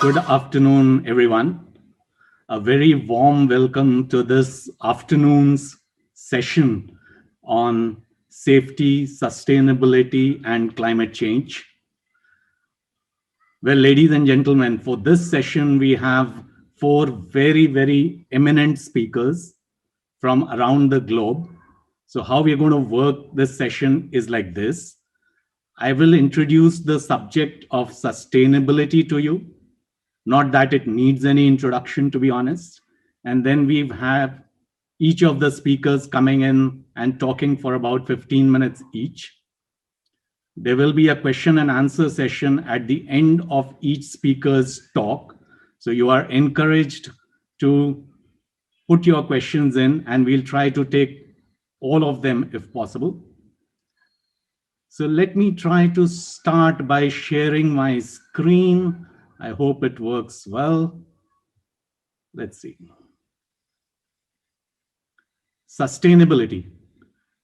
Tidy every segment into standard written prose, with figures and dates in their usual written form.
Good afternoon, everyone. A very warm welcome to this afternoon's session on safety, sustainability, and climate change. Well, ladies and gentlemen, for this session, we have four very eminent speakers from around the globe. So how we're going to work this session is like this. I will introduce the subject of sustainability to you. Not that it needs any introduction, to be honest. And then we have each of the speakers coming in and talking for about 15 minutes each. There will be a question and answer session at the end of each speaker's talk. So you are encouraged to put your questions in, and we'll try to take all of them if possible. So let me try to start by sharing my screen. I hope it works well. Let's see. Sustainability.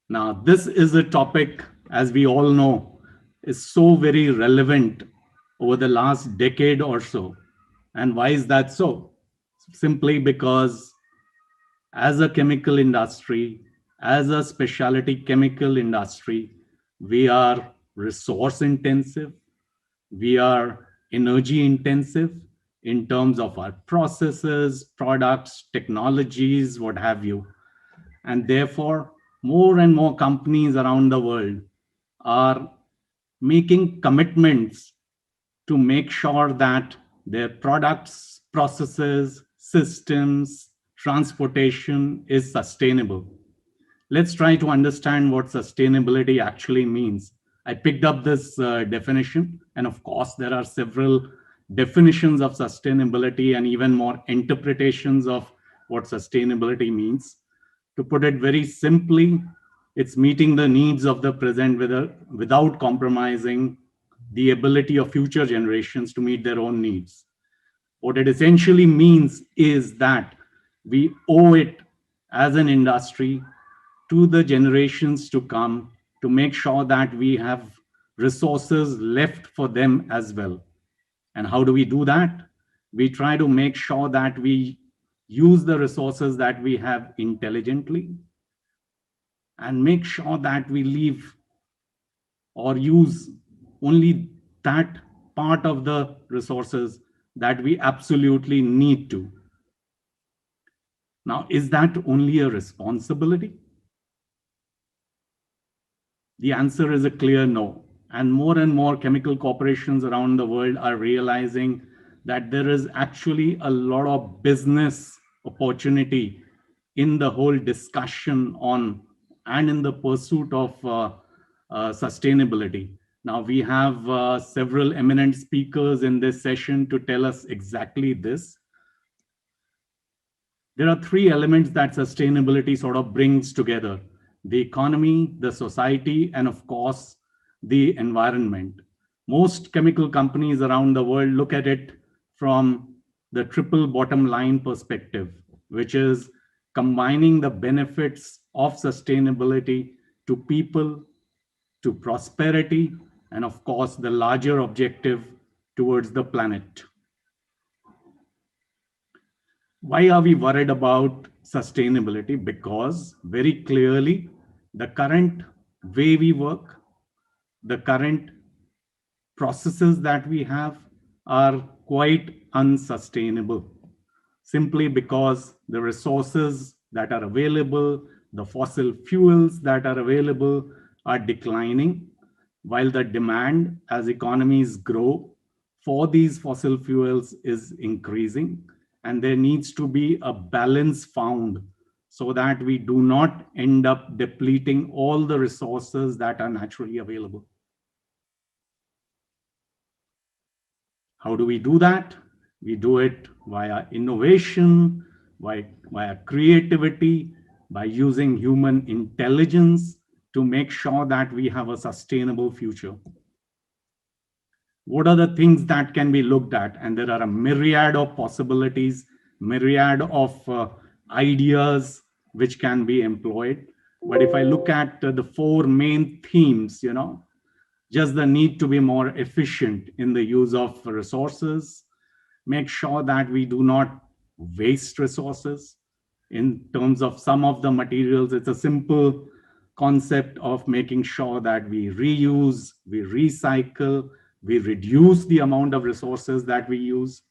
Now, this is a topic, as we all know, is so very relevant over the last decade or so. And why is that so? Simply because as a chemical industry, as a specialty chemical industry, we are resource intensive, we are energy intensive in terms of our processes, products, technologies, what have you. And therefore, more and more companies around the world are making commitments to make sure that their products, processes, systems, transportation is sustainable. Let's try to understand what sustainability actually means. I picked up this definition, and of course, there are several definitions of sustainability and even more interpretations of what sustainability means. To put it very simply, it's meeting the needs of the present without compromising the ability of future generations to meet their own needs. What it essentially means is that we owe it as an industry to the generations to come to make sure that we have resources left for them as well. And how do we do that? We try to make sure that we use the resources that we have intelligently and make sure that we leave or use only that part of the resources that we absolutely need to. Now, is that only a responsibility? The answer is a clear no. And more chemical corporations around the world are realizing that there is actually a lot of business opportunity in the whole discussion on and in the pursuit of sustainability. Now, we have several eminent speakers in this session to tell us exactly this. There are three elements that sustainability sort of brings together: the economy, the society, and of course, the environment. Most chemical companies around the world look at it from the triple bottom line perspective, which is combining the benefits of sustainability to people, to prosperity, and of course, the larger objective towards the planet. Why are we worried about sustainability? Because very clearly, the current way we work, the current processes that we have are quite unsustainable, simply because the resources that are available, the fossil fuels that are available are declining, while the demand as economies grow for these fossil fuels is increasing. And there needs to be a balance found so that we do not end up depleting all the resources that are naturally available. How do we do that? We do it via innovation, via creativity, by using human intelligence to make sure that we have a sustainable future. What are the things that can be looked at? And there are a myriad of possibilities, myriad of ideas which can be employed. But if I look at the four main themes, just the need to be more efficient in the use of resources, make sure that we do not waste resources. In terms of some of the materials, it's a simple concept of making sure that we reuse, we recycle, we reduce the amount of resources that we use.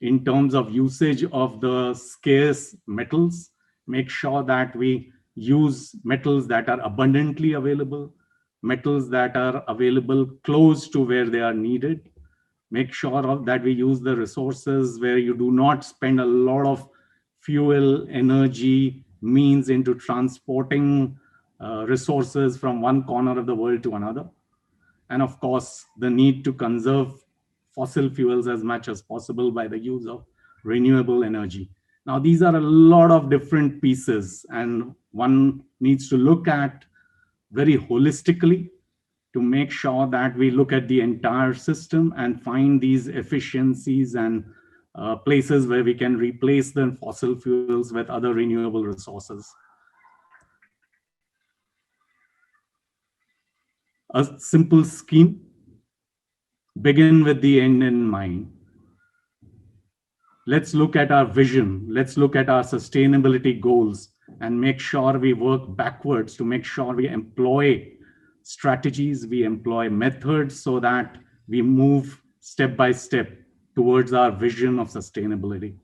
In terms of usage of the scarce metals, make sure that we use metals that are abundantly available, metals that are available close to where they are needed. Make sure that we use the resources where you do not spend a lot of fuel, energy, means into transporting resources from one corner of the world to another. And of course, the need to conserve fossil fuels as much as possible by the use of renewable energy. Now, these are a lot of different pieces, and one needs to look at very holistically to make sure that we look at the entire system and find these efficiencies and places where we can replace the fossil fuels with other renewable resources. A simple scheme: begin with the end in mind. Let's look at our vision. Let's look at our sustainability goals and make sure we work backwards to make sure we employ strategies, we employ methods so that we move step by step towards our vision of sustainability.